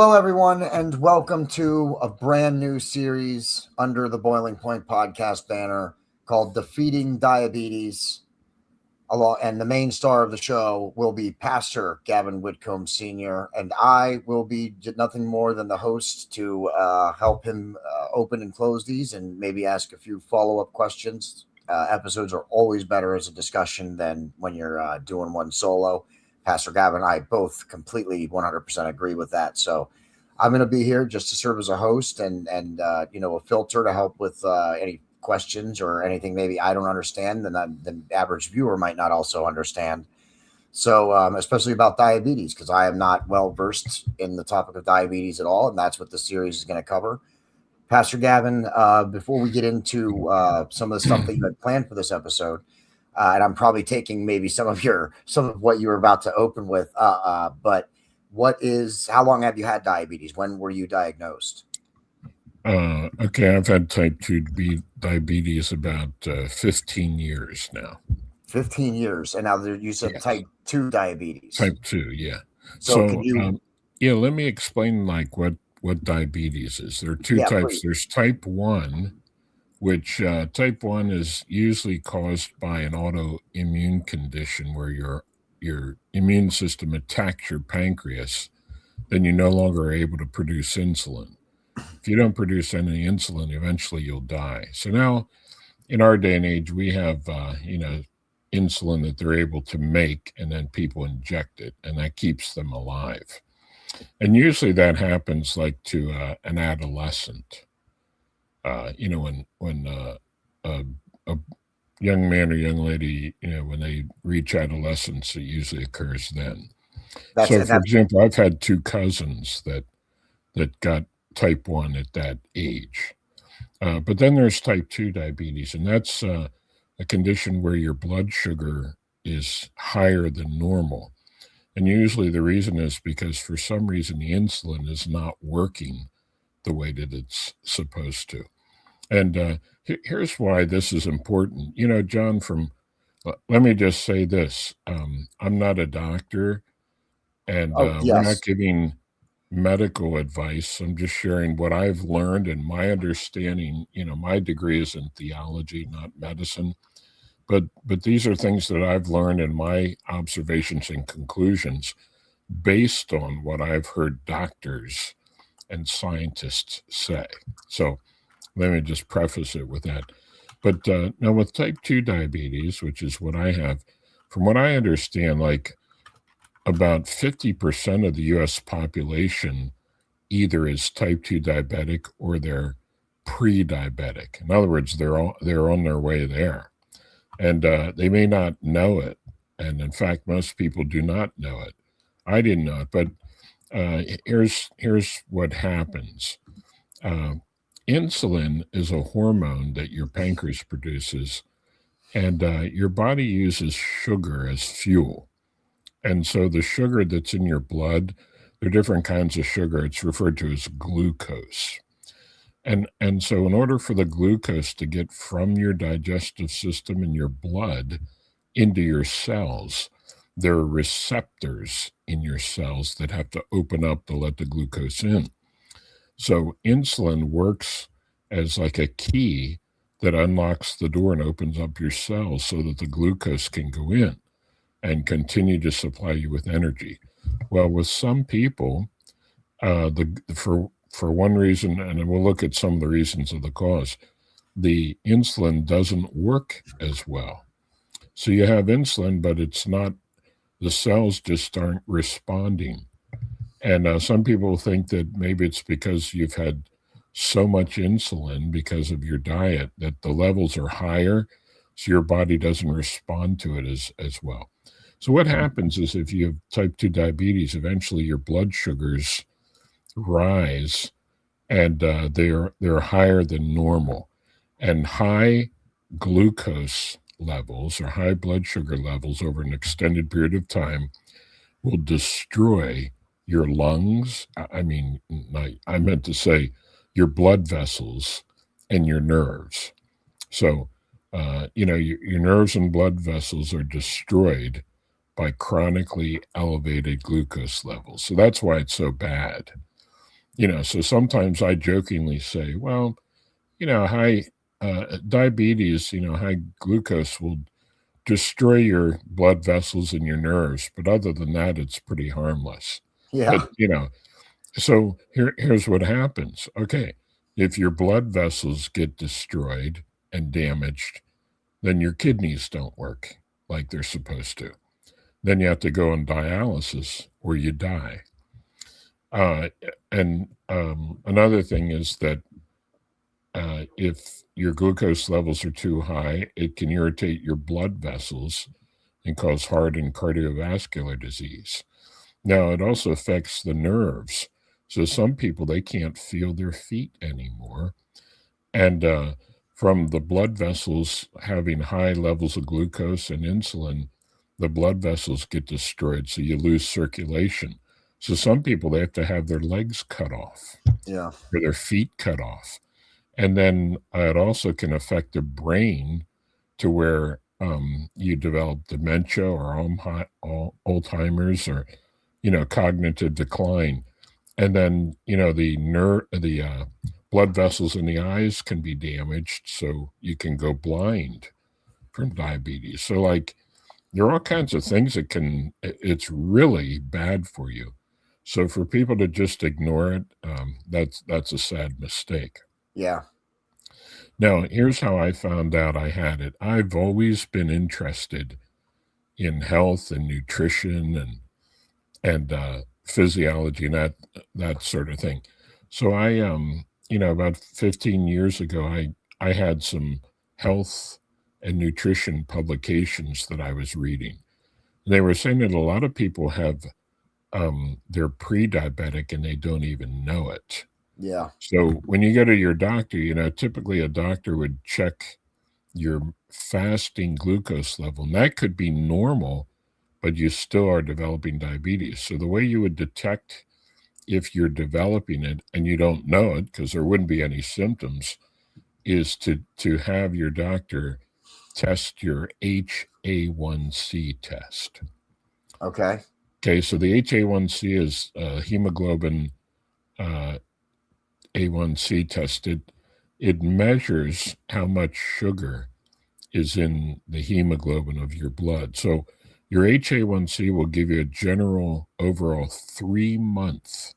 Hello, everyone, and welcome to a brand new series under the Boiling Point podcast banner called Defeating Diabetes. And the main star of the show will be Pastor Gavin Whitcomb Sr., and I will be nothing more than the host to help him open and close these and maybe ask a few follow-up questions. Episodes are always better as a discussion than when you're doing one solo. Pastor Gavin and I both completely 100% agree with that. So I'm going to be here just to serve as a host and a filter to help with any questions or anything maybe I don't understand and the average viewer might not also understand. So especially about diabetes, because I am not well versed in the topic of diabetes at all. And that's what the series is going to cover. Pastor Gavin, before we get into some of the stuff that you had planned for this episode, and I'm probably taking maybe some of what you were about to open with. But how long have you had diabetes? When were you diagnosed? Okay, I've had type 2 diabetes about 15 years now. 15 years. And now you said yes. Type 2 diabetes. Type 2, yeah. So let me explain what diabetes is. There are two types. Please. There's type 1, which type 1 is usually caused by an autoimmune condition where your immune system attacks your pancreas, then you no longer are able to produce insulin. If you don't produce any insulin, eventually you'll die. So now, in our day and age, we have insulin that they're able to make, and then people inject it, and that keeps them alive. And usually that happens like to an adolescent. When a young man or young lady, when they reach adolescence, it usually occurs then. For example, I've had two cousins that got type 1 at that age. But then there's type 2 diabetes, and that's a condition where your blood sugar is higher than normal. And usually the reason is because for some reason the insulin is not working the way that it's supposed to. And here's why this is important. John, let me just say this. I'm not a doctor, and we're not giving medical advice. I'm just sharing what I've learned and my understanding. My degree is in theology, not medicine. But these are things that I've learned in my observations and conclusions based on what I've heard doctors and scientists say. So let me just preface it with that. But now with type 2 diabetes, which is what I have, from what I understand, like about 50% of the U.S. population either is type 2 diabetic or they're pre-diabetic. In other words, they're on their way there. And they may not know it. And in fact, most people do not know it. I didn't know it. But here's what happens. Insulin is a hormone that your pancreas produces, and your body uses sugar as fuel. And so the sugar that's in your blood, there are different kinds of sugar. It's referred to as glucose. And so in order for the glucose to get from your digestive system in your blood into your cells, there are receptors in your cells that have to open up to let the glucose in. So insulin works as like a key that unlocks the door and opens up your cells so that the glucose can go in and continue to supply you with energy. Well, with some people, for one reason, and we'll look at some of the reasons of the cause, the insulin doesn't work as well. So you have insulin, but it's not, the cells just aren't responding. And some people think that maybe it's because you've had so much insulin because of your diet that the levels are higher, so your body doesn't respond to it as well. So what happens is if you have type 2 diabetes, eventually your blood sugars rise, and they're higher than normal. And high glucose levels or high blood sugar levels over an extended period of time will destroy your lungs. I meant to say your blood vessels and your nerves. So, your nerves and blood vessels are destroyed by chronically elevated glucose levels. So that's why it's so bad. So sometimes I jokingly say, well, high diabetes, high glucose will destroy your blood vessels and your nerves, but other than that, it's pretty harmless. But Yeah. so here's what happens. Okay, if your blood vessels get destroyed and damaged, then your kidneys don't work like they're supposed to. Then you have to go on dialysis or you die. And another thing is that if your glucose levels are too high, it can irritate your blood vessels and cause heart and cardiovascular disease. Now, it also affects the nerves. So some people, they can't feel their feet anymore. And from the blood vessels having high levels of glucose and insulin, the blood vessels get destroyed. So you lose circulation. So some people, they have to have their legs cut off Yeah. or their feet cut off. And then it also can affect the brain to where you develop dementia or Alzheimer's or, cognitive decline. And then, the blood vessels in the eyes can be damaged. So you can go blind from diabetes. So, like, there are all kinds of things it's really bad for you. So for people to just ignore it, that's a sad mistake. Yeah. Now, here's how I found out I had it. I've always been interested in health and nutrition and physiology and that sort of thing. So I about 15 years ago I had some health and nutrition publications that I was reading. They were saying that a lot of people have they're pre-diabetic and they don't even know it. Yeah. So when you go to your doctor, typically a doctor would check your fasting glucose level, and that could be normal, but you still are developing diabetes. So the way you would detect if you're developing it and you don't know it, because there wouldn't be any symptoms, is to have your doctor test your HA1C test. Okay. Okay, so the HA1C is hemoglobin A1C tested. It measures how much sugar is in the hemoglobin of your blood. So your HA1C will give you a general overall 3-month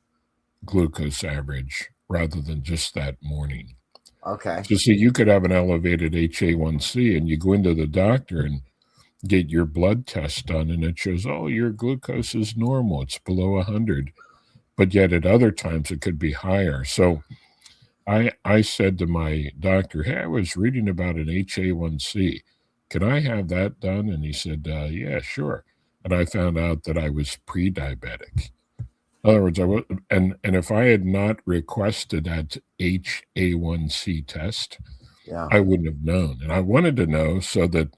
glucose average rather than just that morning. Okay. So see, you could have an elevated HA1C and you go into the doctor and get your blood test done and it shows, oh, your glucose is normal. It's below 100. But yet at other times it could be higher. So I said to my doctor, hey, I was reading about an HA1C. Can I have that done? And he said, yeah, sure. And I found out that I was pre-diabetic. In other words, and if I had not requested that HA1C test, Yeah. I wouldn't have known. And I wanted to know so that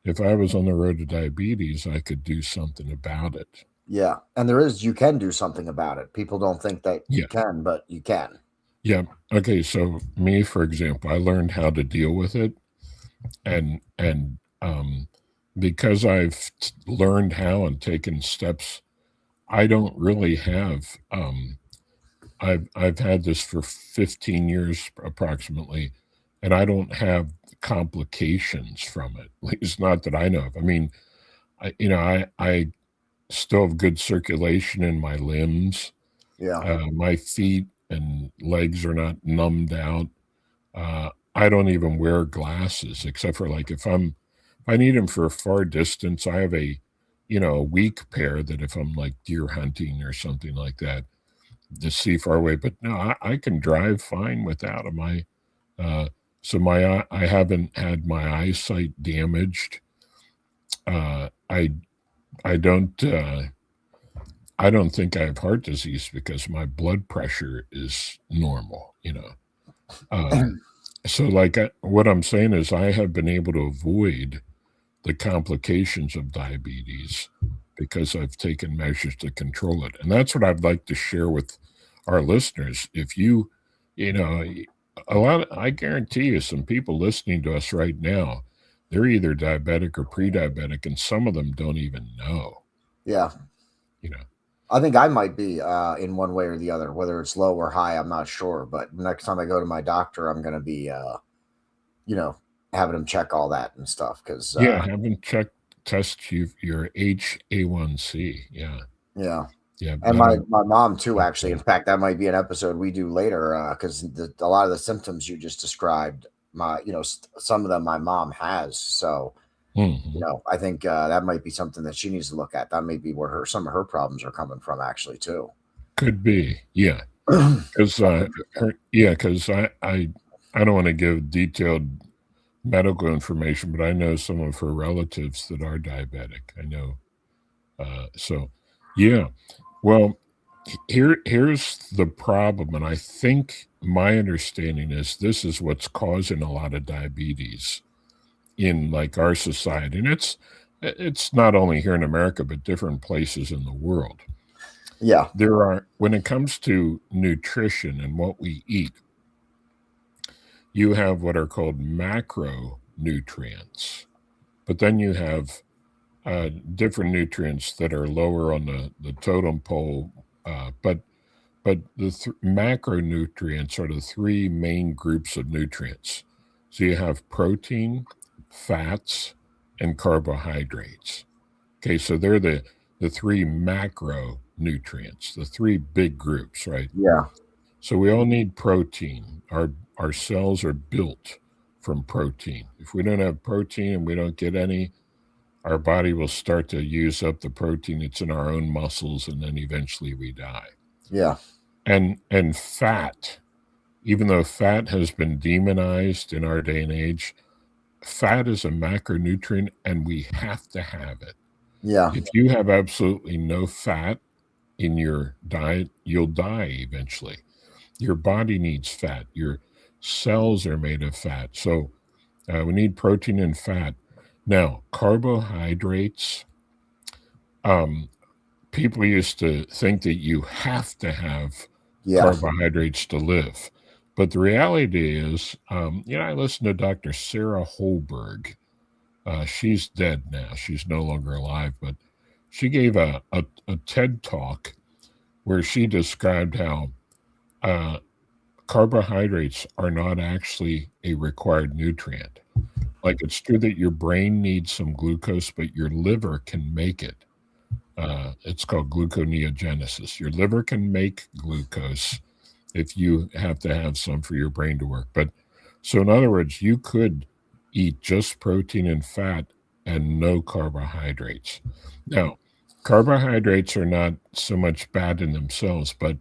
if I was on the road to diabetes, I could do something about it. Yeah. And you can do something about it. People don't think that you can, but you can. Yeah. Okay. So me, for example, I learned how to deal with it, and because I've learned how and taken steps, I don't really have. I've had this for 15 years approximately, and I don't have complications from it. At least not that I know of. I mean, I still have good circulation in my limbs. Yeah. My feet and legs are not numbed out. I don't even wear glasses except for like if I need them for a far distance. I have a weak pair that if I'm like deer hunting or something like that to see far away. But no, I can drive fine without them. Uh, I haven't had my eyesight damaged. Uh, I I don't. I don't think I have heart disease because my blood pressure is normal. So, like, what I'm saying is, I have been able to avoid the complications of diabetes because I've taken measures to control it. And that's what I'd like to share with our listeners. If you know, I guarantee you, some people listening to us right now, they're either diabetic or pre diabetic, and some of them don't even know. Yeah. You know, I think I might be in one way or the other, whether it's low or high. I'm not sure, but next time I go to my doctor, I'm going to be, you know, having him check all that and stuff. Because Yeah, have them test your HA1C. Yeah, yeah, yeah, and that'll my mom too. check Actually, in that. fact, that might be an episode we do later because a lot of the symptoms you just described, some of them my mom has. So Hmm. I think that might be something that she needs to look at. That may be where some of her problems are coming from, actually, too. Could be, yeah, because I don't want to give detailed medical information, but I know some of her relatives that are diabetic. I know, so yeah. Well, here's the problem, and I think my understanding is this is what's causing a lot of diabetes in like our society, and it's not only here in America but different places in the world. Yeah, There are, when it comes to nutrition and what we eat, you have what are called macronutrients, but then you have different nutrients that are lower on the totem pole. But the macronutrients are the three main groups of nutrients. So you have protein, fats, and carbohydrates. Okay, so they're the three macronutrients, the three big groups, right? yeah, So we all need protein. Our cells are built from protein. If we don't have protein and we don't get any, our body will start to use up the protein that's in our own muscles, and then eventually we die. yeah, And fat, even though fat has been demonized in our day and age, fat is a macronutrient and we have to have it. yeah, If you have absolutely no fat in your diet, you'll die eventually. Your body needs fat. Your cells are made of fat. So we need protein and fat. Now, carbohydrates, um, people used to think that you have to have yeah. carbohydrates to live. But the reality is, I listened to Dr. Sarah Holberg. She's dead now. She's no longer alive, but she gave a TED talk where she described how uh, carbohydrates are not actually a required nutrient. Like, it's true that your brain needs some glucose, but your liver can make it. It's called gluconeogenesis. Your liver can make glucose if you have to have some for your brain to work. But so, in other words, you could eat just protein and fat and no carbohydrates. Now, carbohydrates are not so much bad in themselves, but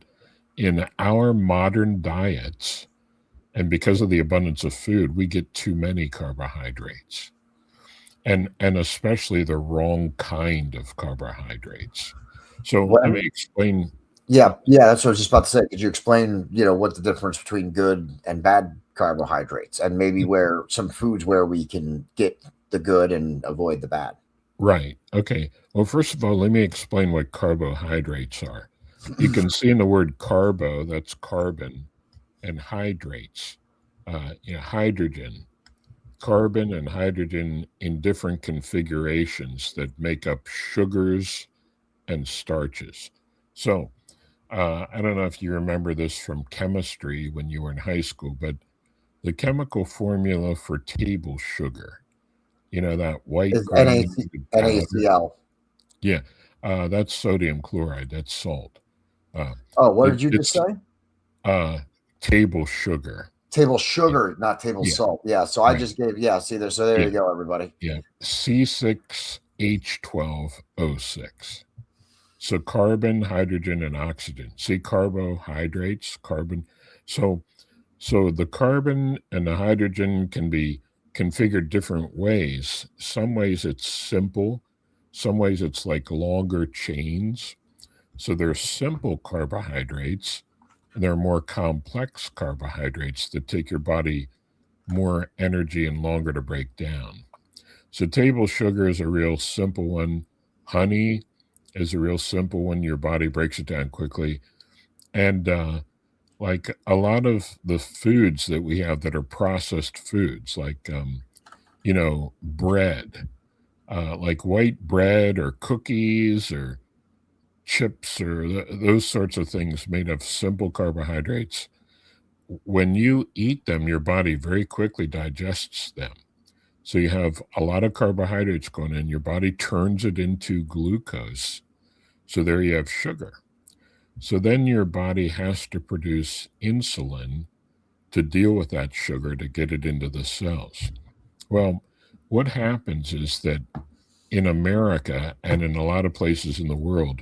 in our modern diets, and because of the abundance of food, we get too many carbohydrates, and especially the wrong kind of carbohydrates. So let me When explain. Yeah, yeah, that's what I was just about to say. Could you explain, what the difference between good and bad carbohydrates, and maybe where some foods where we can get the good and avoid the bad? Right. Okay. Well, first of all, let me explain what carbohydrates are. You can see in the word carbo, that's carbon, and hydrates, hydrogen, carbon and hydrogen in different configurations that make up sugars and starches. So, I don't know if you remember this from chemistry when you were in high school, but the chemical formula for table sugar, that white Is NaC granulated powder. NaCl? Yeah, that's sodium chloride. That's salt. Uh, Oh, what did you just it's say? uh, table sugar. Table Yeah, sugar, not table yeah, salt. Yeah, so I right. just gave see there. So there Yeah, you go, everybody. yeah. C6H12O6. So carbon, hydrogen, and oxygen. See, carbohydrates, carbon. So so the carbon and the hydrogen can be configured different ways. Some ways it's simple, some ways it's like longer chains. So there's simple carbohydrates, and there are more complex carbohydrates that take your body more energy and longer to break down. So table sugar is a real simple one. Honey is a real simple one. Your body breaks it down quickly. And like a lot of the foods that we have that are processed foods, like bread, like white bread or cookies or chips or those sorts of things made of simple carbohydrates, when you eat them, your body very quickly digests them. So you have a lot of carbohydrates going in, your body turns it into glucose. So there you have sugar. So then your body has to produce insulin to deal with that sugar to get it into the cells. Well, what happens is that in America and in a lot of places in the world,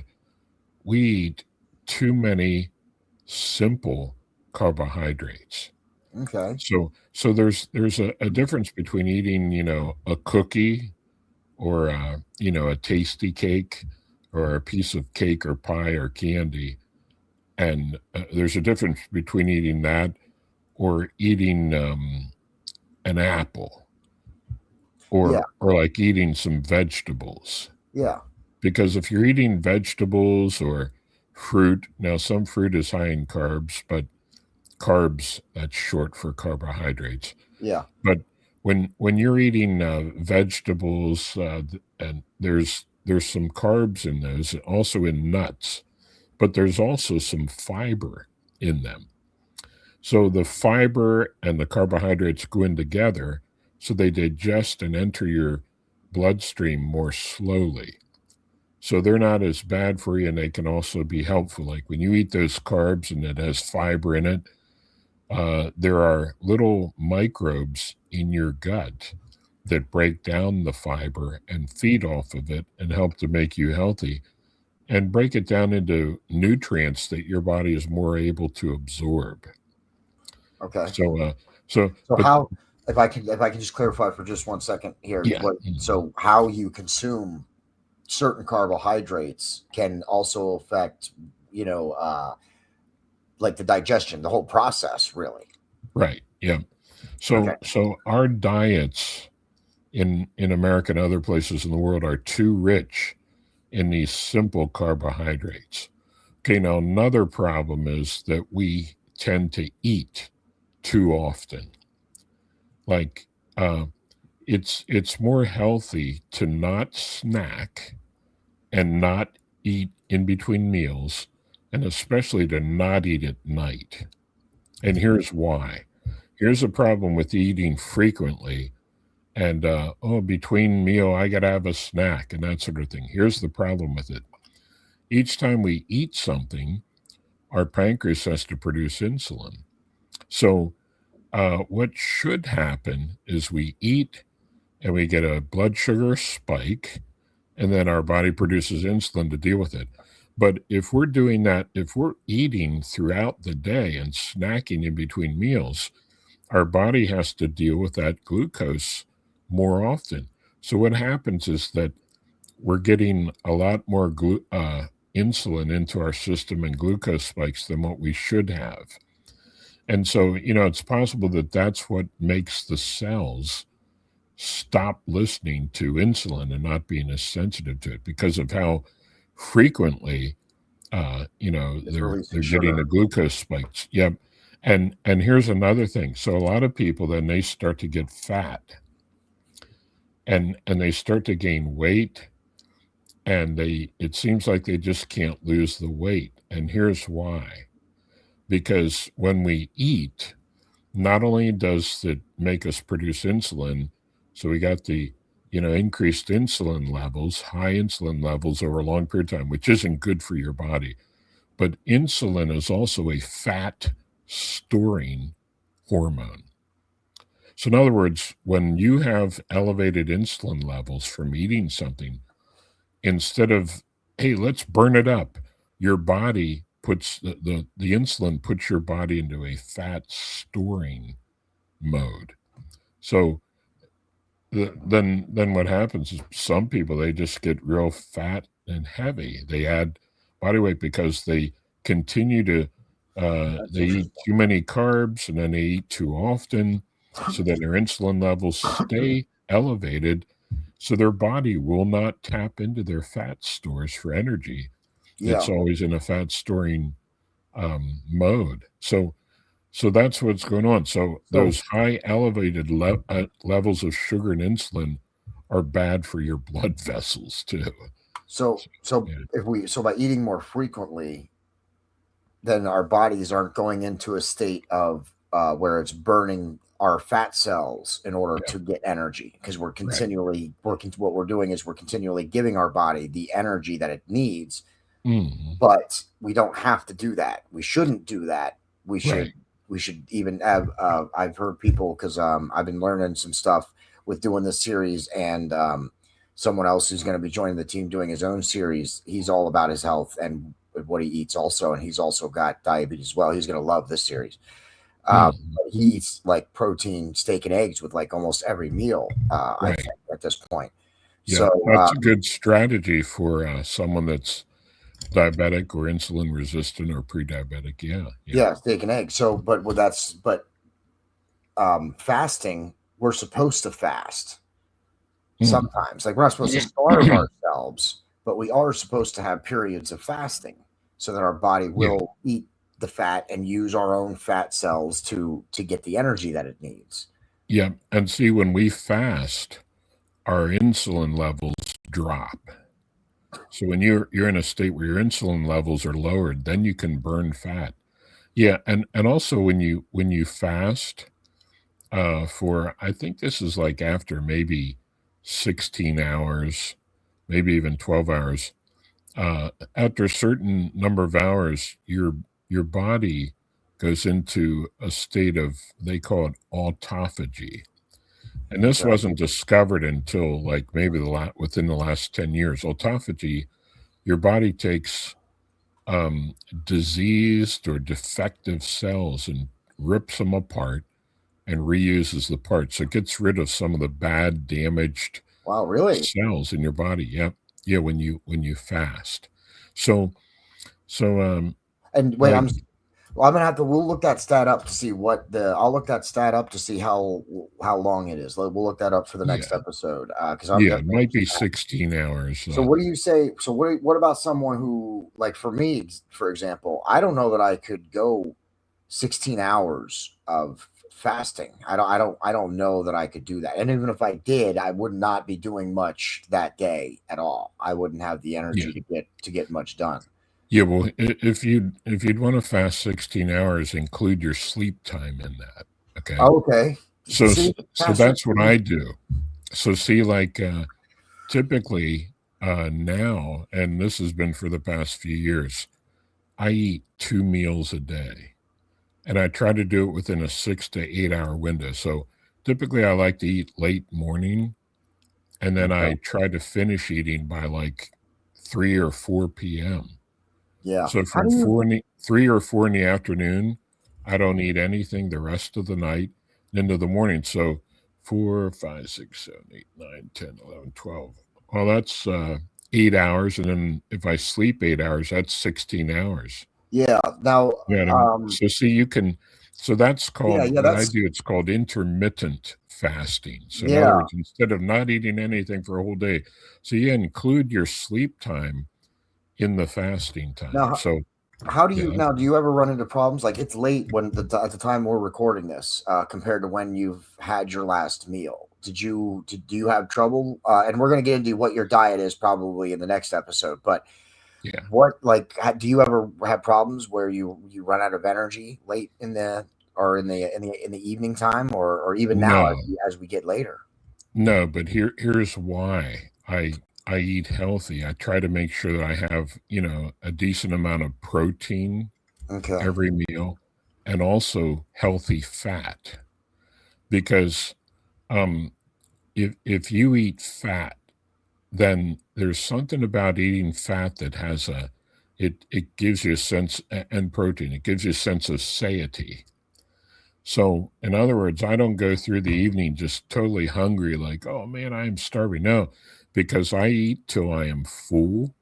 we eat too many simple carbohydrates. Okay. So there's a difference between eating, a cookie or a tasty cake or a piece of cake or pie or candy, and there's a difference between eating that or eating an apple Yeah. or like eating some vegetables. Yeah. Because if you're eating vegetables or fruit, now some fruit is high in carbs, but carbs, that's short for carbohydrates. Yeah. But when you're eating vegetables, and there's some carbs in those, also in nuts, but there's also some fiber in them. So the fiber and the carbohydrates go in together, so they digest and enter your bloodstream more slowly. So they're not as bad for you, and they can also be helpful. Like when you eat those carbs and it has fiber in it, there are little microbes in your gut that break down the fiber and feed off of it and help to make you healthy and break it down into nutrients that your body is more able to absorb. Okay. So, So but how, if I can just clarify for just 1 second here, yeah, so how you consume certain carbohydrates can also affect, you know, like the digestion, the whole process, really. right, yeah. Okay. So our diets in America and other places in the world are too rich in these simple carbohydrates. Okay, now another problem is that we tend to eat too often. Like it's more healthy to not snack and not eat in between meals, and especially to not eat at night. And here's why. Here's a problem with eating frequently and between meal I gotta have a snack and that sort of thing. Here's the problem with it. Each time we eat something, our pancreas has to produce insulin. So what should happen is we eat and we get a blood sugar spike, and then our body produces insulin to deal with it. But if we're doing that, if we're eating throughout the day and snacking in between meals, our body has to deal with that glucose more often. So what happens is that we're getting a lot more insulin into our system and glucose spikes than what we should have. And so, it's possible that that's what makes the cells stop listening to insulin and not being as sensitive to it because of how frequently, It's they're releasing getting the sugar. glucose spikes. Yep. And here's another thing. So a lot of people then they start to get fat and they start to gain weight and it seems like they just can't lose the weight. And here's why. Because when we eat, not only does it make us produce insulin, so we got the increased insulin levels, high insulin levels over a long period of time, which isn't good for your body. But insulin is also a fat storing hormone. So, in other words, when you have elevated insulin levels from eating something, instead of, hey, let's burn it up, your body puts the insulin puts your body into a fat storing mode. So then what happens is some people they just get real fat and heavy. They add body weight because they continue to That's they eat interesting. too many carbs and then they eat too often, so that their insulin levels stay elevated. So their body will not tap into their fat stores for energy. It's Yeah. always in a fat storing mode. So that's what's going on. So So those high elevated levels of sugar and insulin are bad for your blood vessels too. So by eating more frequently, then our bodies aren't going into a state of where it's burning our fat cells in order to get energy, because we're continually working. What we're doing is we're continually giving our body the energy that it needs. But we don't have to do that. We shouldn't do that. We should even have. I've heard people, because I've been learning some stuff with doing this series, and someone else who's going to be joining the team doing his own series. He's all about his health and what he eats also, and he's also got diabetes as well. He's going to love this series. He eats like protein, steak and eggs with like almost every meal, I think, at this point. Yeah, so that's a good strategy for someone that's diabetic or insulin resistant or pre-diabetic. Yeah, steak and eggs. So fasting, we're supposed to fast sometimes. Like, we're not supposed to starve ourselves, but we are supposed to have periods of fasting so that our body will eat the fat and use our own fat cells to get the energy that it needs. Yeah, and see, when we fast, our insulin levels drop. So when you're in a state where your insulin levels are lowered, then you can burn fat. Yeah, and also when you fast for, I think this is like after maybe 16 hours, maybe even 12 hours, after a certain number of hours, your body goes into a state of, they call it autophagy. And this wasn't discovered until like maybe within the last 10 years. Autophagy, your body takes diseased or defective cells and rips them apart and reuses the parts. So it gets rid of some of the bad, damaged cells in your body. Yeah, when you fast. So and wait, I'm gonna have to. We'll look that stat up to see I'll look that stat up to see how long it is. We'll look that up for the next episode. Because it might be 16 hours. So what do you say? So what about someone who, like, for me, for example, I don't know that I could go 16 hours of fasting. I don't know that I could do that. And even if I did, I would not be doing much that day at all. I wouldn't have the energy to get much done. Yeah, well, if you'd want to fast 16 hours, include your sleep time in that. Okay. Okay. So that's what I do. So see, like typically now, and this has been for the past few years, I eat 2 meals a day, and I try to do it within a 6 to 8 hour window. So typically I like to eat late morning, and then I try to finish eating by like 3 or 4 p.m. Yeah. So from 3 or 4 in the afternoon, I don't eat anything the rest of the night into the morning. So 4, 5, 6, 7, 8, 9, 10, 11, 12. Well, that's 8 hours. And then if I sleep 8 hours, that's 16 hours. Yeah. Now, so see, so that's called, what I do, it's called intermittent fasting. So in other words, instead of not eating anything for a whole day, so you include your sleep time in the fasting time. Now, so how do you do you ever run into problems? Like, it's late at the time we're recording this, compared to when you've had your last meal. Do you have trouble? And we're going to get into what your diet is probably in the next episode. But do you ever have problems where you run out of energy late in the evening time, or even now as we get later? No, but here's why I eat healthy. I try to make sure that I have, a decent amount of protein every meal, and also healthy fat. Because if you eat fat, then there's something about eating fat that has it gives you a sense, and protein, it gives you a sense of satiety. So in other words, I don't go through the evening just totally hungry, like, oh man, I am starving. No, because I eat till I am full,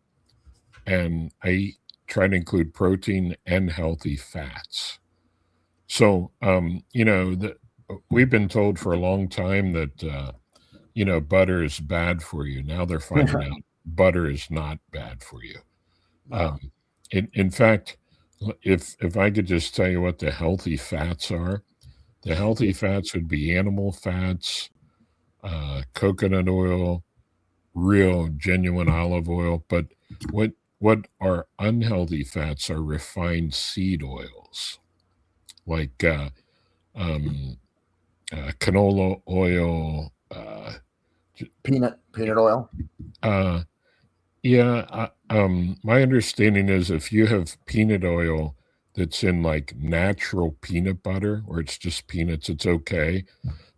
and I try to include protein and healthy fats. So, we've been told for a long time that, butter is bad for you. Now they're finding out butter is not bad for you. Wow. In fact, if I could just tell you what the healthy fats are, the healthy fats would be animal fats, coconut oil, real genuine olive oil. But what are unhealthy fats are refined seed oils, like um, canola oil, peanut oil. Yeah, my understanding is if you have peanut oil that's in like natural peanut butter, or it's just peanuts, it's okay.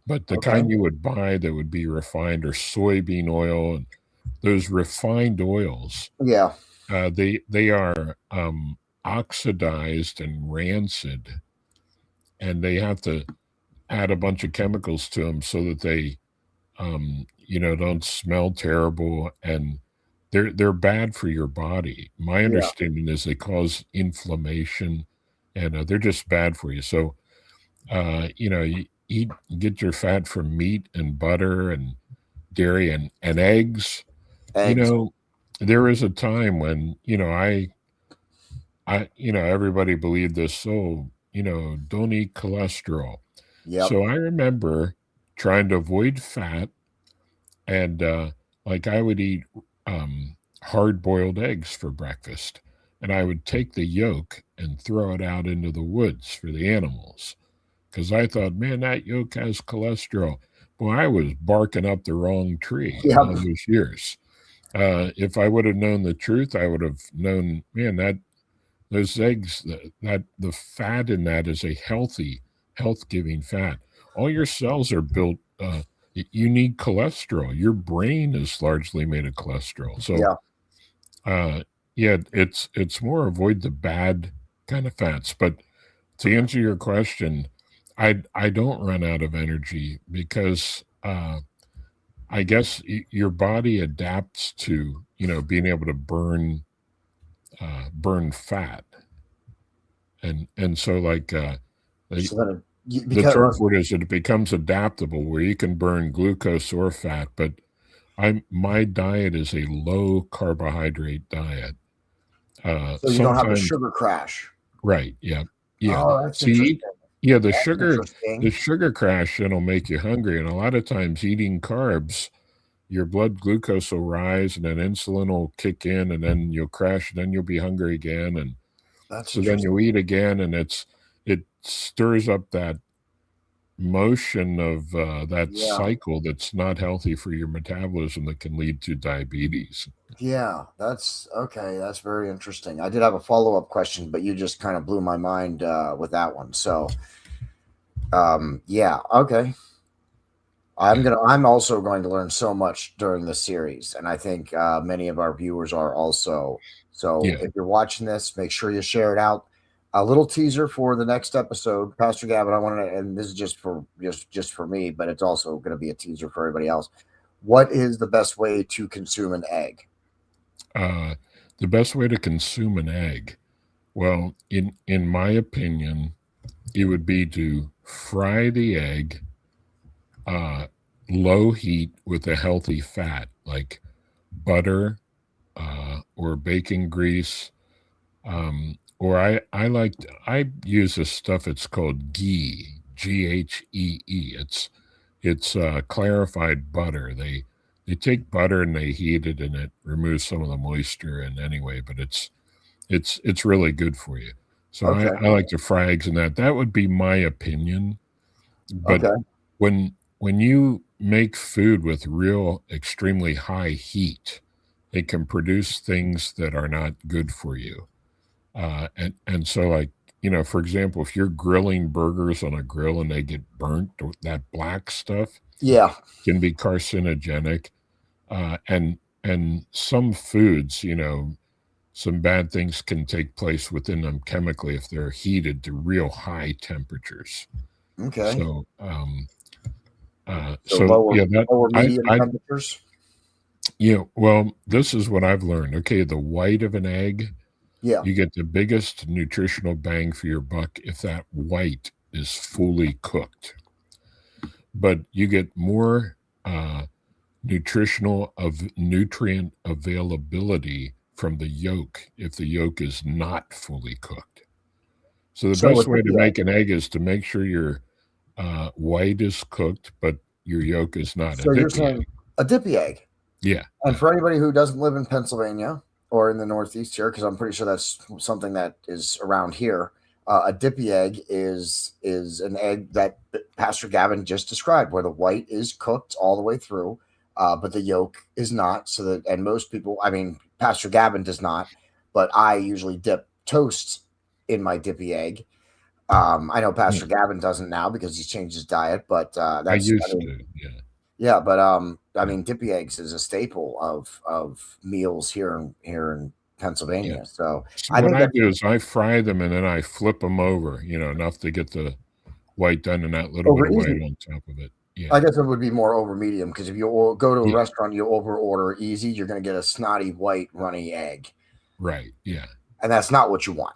But the Okay. kind you would buy that would be refined, or soybean oil, and those refined oils, Yeah. they are oxidized and rancid, and they have to add a bunch of chemicals to them so that they don't smell terrible, and they're bad for your body. My Yeah. understanding is they cause inflammation, and they're just bad for you. So, you get your fat from meat and butter and dairy and eggs. You Eggs. know, there is a time when, everybody believed this. So, don't eat cholesterol. Yep. So I remember trying to avoid fat. And like I would eat hard boiled eggs for breakfast, and I would take the yolk and throw it out into the woods for the animals because I thought, man, that yolk has cholesterol. Boy, I was barking up the wrong tree Yep. all those years. If I would have known the truth, I would have known, man, that those eggs, that the fat in that is a healthy, health giving fat. All your cells are built. You need cholesterol. Your brain is largely made of cholesterol. So, Yeah. uh, yeah, it's more avoid the bad kind of fats. But to answer your question, I don't run out of energy because I guess your body adapts to being able to burn fat, and so like the So then, the because term for it is that it becomes adaptable where you can burn glucose or fat. But my diet is a low carbohydrate diet. so you don't have a Sometimes, sugar crash. right, yeah, yeah. Oh, that's See, interesting. yeah, That's the interesting. sugar crash then will make you hungry, and a lot of times eating carbs, your blood glucose will rise, and then insulin will kick in, and then you'll crash, and then you'll be hungry again, and That's so then interesting. you eat again, and it stirs up that motion of that Yeah. cycle that's not healthy for your metabolism that can lead to diabetes. Yeah. That's okay. That's very interesting. I did have a follow up question, but you just kind of blew my mind with that one. So, yeah. Okay. Yeah, I'm also going to learn so much during this series, and I think many of our viewers are also. So yeah, if you're watching this, make sure you share it out. A little teaser for the next episode, Pastor Gavin. I want to, and this is just for me, but it's also going to be a teaser for everybody else. What is the best way to consume an egg? uh, the best way to consume an egg, well, in my opinion, it would be to fry the egg, uh, low heat with a healthy fat like butter or bacon grease. Or I use this stuff. It's called ghee, Ghee. It's clarified butter. They take butter and they heat it, and it removes some of the moisture. And anyway, but it's really good for you. So Okay, I like to fry eggs in that. That would be my opinion. But okay. when you make food with real extremely high heat, it can produce things that are not good for you. And so like, for example, if you're grilling burgers on a grill and they get burnt, that black stuff Yeah. can be carcinogenic. And some foods, some bad things can take place within them chemically if they're heated to real high temperatures. Okay. So, So so yeah, that lower medium I temperatures. well, this is what I've learned. Okay, the white of an egg, Yeah. you get the biggest nutritional bang for your buck if that white is fully cooked. But you get more nutrient availability from the yolk if the yolk is not fully cooked. So the So best it's way to yeah. make an egg is to make sure your white is cooked, but your yolk is not a So you're dippy saying egg. a dippy egg? Yeah. And for anybody who doesn't live in Pennsylvania or in the Northeast here, because I'm pretty sure that's something that is around here, a dippy egg is an egg that Pastor Gavin just described, where the white is cooked all the way through, but the yolk is not. So that, and most people, I mean, Pastor Gavin does not, but I usually dip toast in my dippy egg. I know Pastor Gavin doesn't now because he's changed his diet, but I that's, I used mean, to. Yeah. yeah, but I Yeah. mean, dippy eggs is a staple of meals here in Yeah. Pennsylvania. So So I what think I that do is I fry them and then I flip them over, enough to get the white done and that little bit over of white easy. on top of it. I Yeah. guess it would be more over medium because if you go to a Yeah. restaurant, you over order easy, you're going to get a snotty white runny egg, Right. Yeah. and that's not what you want.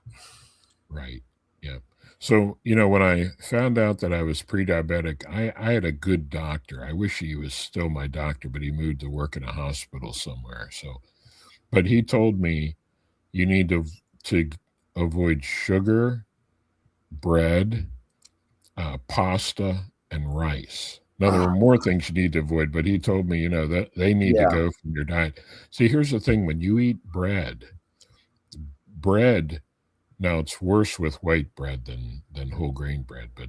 Right. Yeah. So, when I found out that I was pre-diabetic, I had a good doctor. I wish he was still my doctor, but he moved to work in a hospital somewhere. So, but he told me you need to avoid sugar, bread, pasta, and rice. Now, there Ah, were more things you need to avoid, but he told me, that they need to yeah, go from your diet. See, here's the thing: when you eat bread, now it's worse with white bread than whole grain bread, but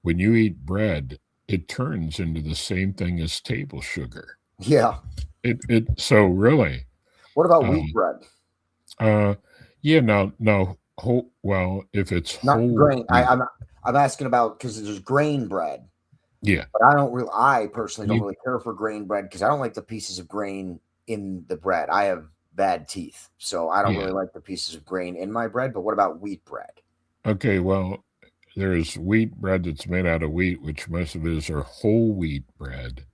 when you eat bread, it turns into the same thing as table sugar. yeah. It so really, What about wheat um, bread? uh, yeah. Now, whole well, if it's Not whole grain. wheat, I'm asking about because there's grain bread. yeah, But I personally don't you really care for grain bread because I don't like the pieces of grain in the bread. I have bad teeth, so I don't yeah. really like the pieces of grain in my bread. But what about wheat bread? Okay, well, there's wheat bread that's made out of wheat, which most of it is are whole wheat bread.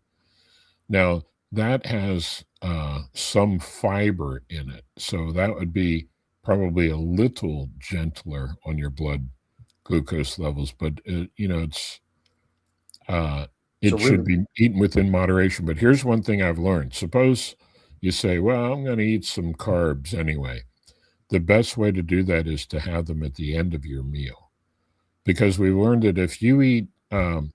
Now, that has some fiber in it. So that would be probably a little gentler on your blood glucose levels, but uh, So it should really, be eaten within moderation. But here's one thing I've learned. Suppose you say, well, I'm going to eat some carbs anyway. The best way to do that is to have them at the end of your meal because we learned that if you eat, okay,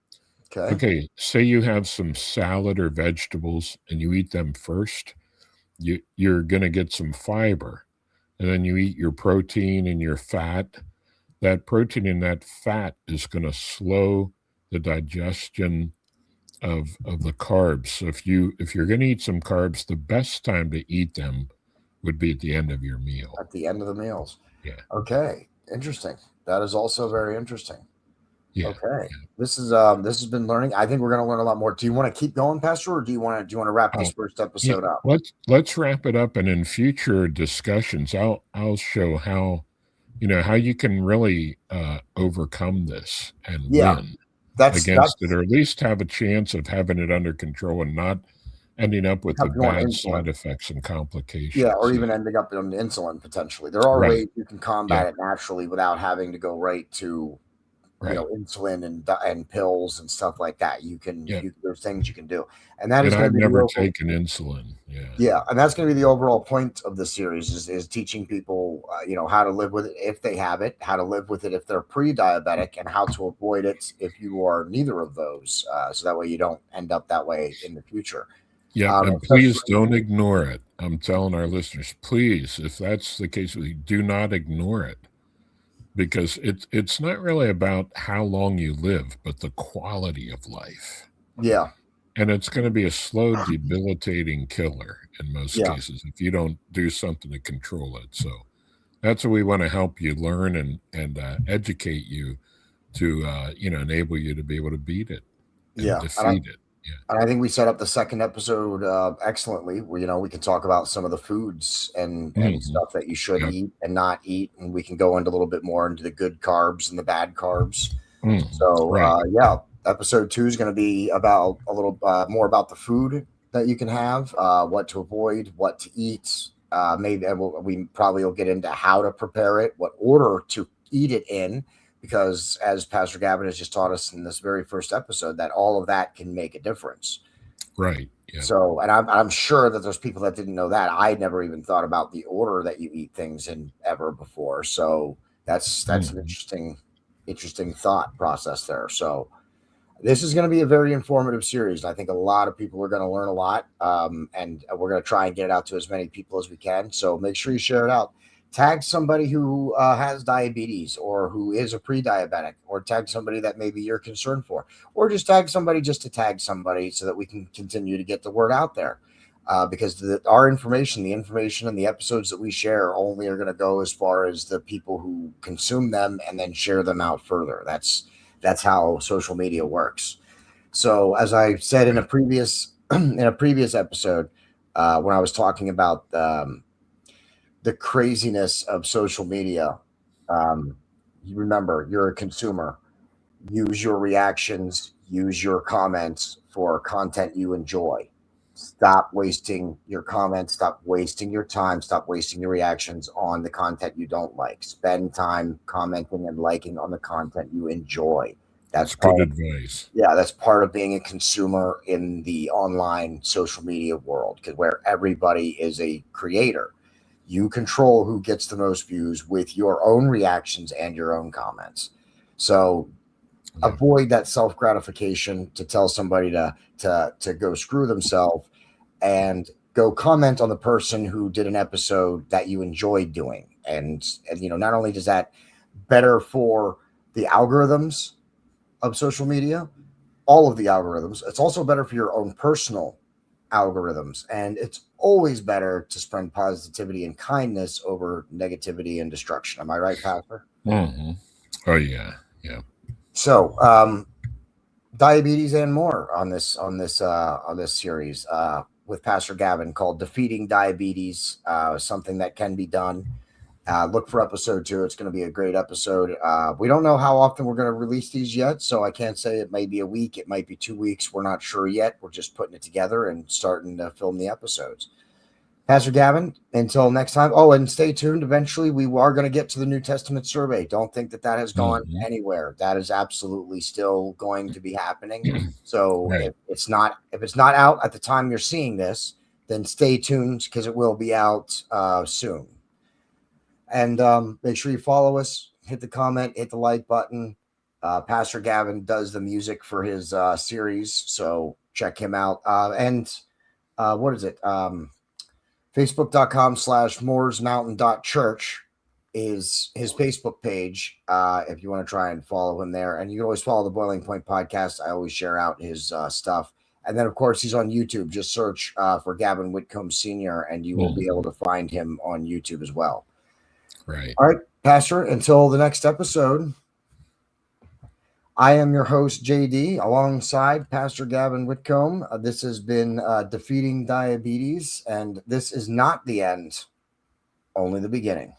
okay, say you have some salad or vegetables and you eat them first, you're going to get some fiber. And then you eat your protein and your fat. That protein and that fat is going to slow the digestion of the carbs. So if you're going to eat some carbs, the best time to eat them would be at the end of your meal. at the end of the meals. Yeah. Okay, interesting. That is also very interesting. Yeah. Okay, this has been learning. I think we're going to learn a lot more. Do you want to keep going, Pastor, or do you want to wrap this Uh, first yeah. episode up? Let's wrap it up, and in future discussions, I'll show how you can really overcome this and Yeah, win against it, that's or at least have a chance of having it under control and not ending up with the have you on bad insulin. side effects and Yeah, complications. or Yeah. even ending up on insulin potentially. There are Right. ways you can Yeah. combat it naturally without having to go right to, Right. insulin and pills and stuff like that. Yeah. There's things you can do, and that And is going I've to be the never overall. taken insulin. Yeah. Yeah, and that's going to be the overall point of the series is teaching people, how to live with it if they have it, how to live with it if they're pre-diabetic, and how to avoid it if you are neither of those, so that way you don't end up that way in the future. Yep. And please Especially, don't ignore it. I'm telling our listeners, please, if that's the case with you, do not ignore it because it's not really about how long you live, but the quality of life. yeah, And it's going to be a slow, debilitating killer in most yeah, cases if you don't do something to control it. So that's what we want to help you learn and educate you to enable you to be able to beat it and yeah, defeat it. and I think we set up the second episode excellently. Where we can talk about some of the foods Yeah. and stuff that you should Yep. eat and not eat, and we can go into a little bit more into the good carbs and the bad carbs. So Right. yeah, episode 2 is going to be about a little more about the food that you can have, what to avoid, what to eat. Maybe we probably will get into how to prepare it, what order to eat it in, because as Pastor Gavin has just taught us in this very first episode, that all of that can make a difference. Right. Yeah. So, and I'm sure that there's people that didn't know that. I never even thought about the order that you eat things in ever before. So that's an Mhm. interesting thought process there. So This is going to be a very informative series. I think a lot of people are going to learn a lot, and we're going to try and get it out to as many people as we can. So make sure you share it out. Tag somebody who has diabetes or who is a pre-diabetic, or tag somebody that maybe you're concerned for, or just tag somebody just to tag somebody so that we can continue to get the word out there. Because our information, the information and the episodes that we share only are going to go as far as the people who consume them and then share them out further. That's how social media works. So, as I said in a previous episode, when I was talking about the craziness of social media, you remember you're a consumer. Use your reactions, use your comments for content you enjoy. Stop wasting your comments, stop wasting your time, stop wasting your reactions on the content you don't like. Spend time commenting and liking on the content you enjoy. That's good advice. Yeah, that's part of being a consumer in the online social media world, because where everybody is a creator. You control who gets the most views with your own reactions and your own comments. So avoid that self gratification to tell somebody to go screw themselves, and go comment on the person who did an episode that you enjoyed doing. And not only does that better for the algorithms of social media, all of the algorithms, it's also better for your own personal algorithms. And it's always better to spread positivity and kindness over negativity and destruction. Am I right, Pastor? Mm-hmm. Oh yeah, yeah. So, diabetes and more on this series with Pastor Gavin, called "Defeating Diabetes." Something that can be done. Look for episode 2. It's going to be a great episode. We don't know how often we're going to release these yet, so I can't say. It may be a week, it might be 2 weeks. We're not sure yet. We're just putting it together and starting to film the episodes. Pastor Gavin, until next time. Oh, and stay tuned. Eventually, we are going to get to the New Testament survey. Don't think that has gone anywhere. That is absolutely still going to be happening. So right. if it's not out at the time you're seeing this, then stay tuned, because it will be out soon. And make sure you follow us. Hit the comment. Hit the like button. Pastor Gavin does the music for his series, so check him out. And what is it? Facebook.com/mooresmountain.church is his Facebook page. If you want to try and follow him there, and you can always follow the Boiling Point podcast. I always share out his stuff. And then, of course, he's on YouTube. Just search for Gavin Whitcomb Sr., and you will be able to find him on YouTube as well. Right. All right, Pastor, until the next episode, I am your host, JD, alongside Pastor Gavin Whitcomb. This has been Defeating Diabetes, and this is not the end, only the beginning.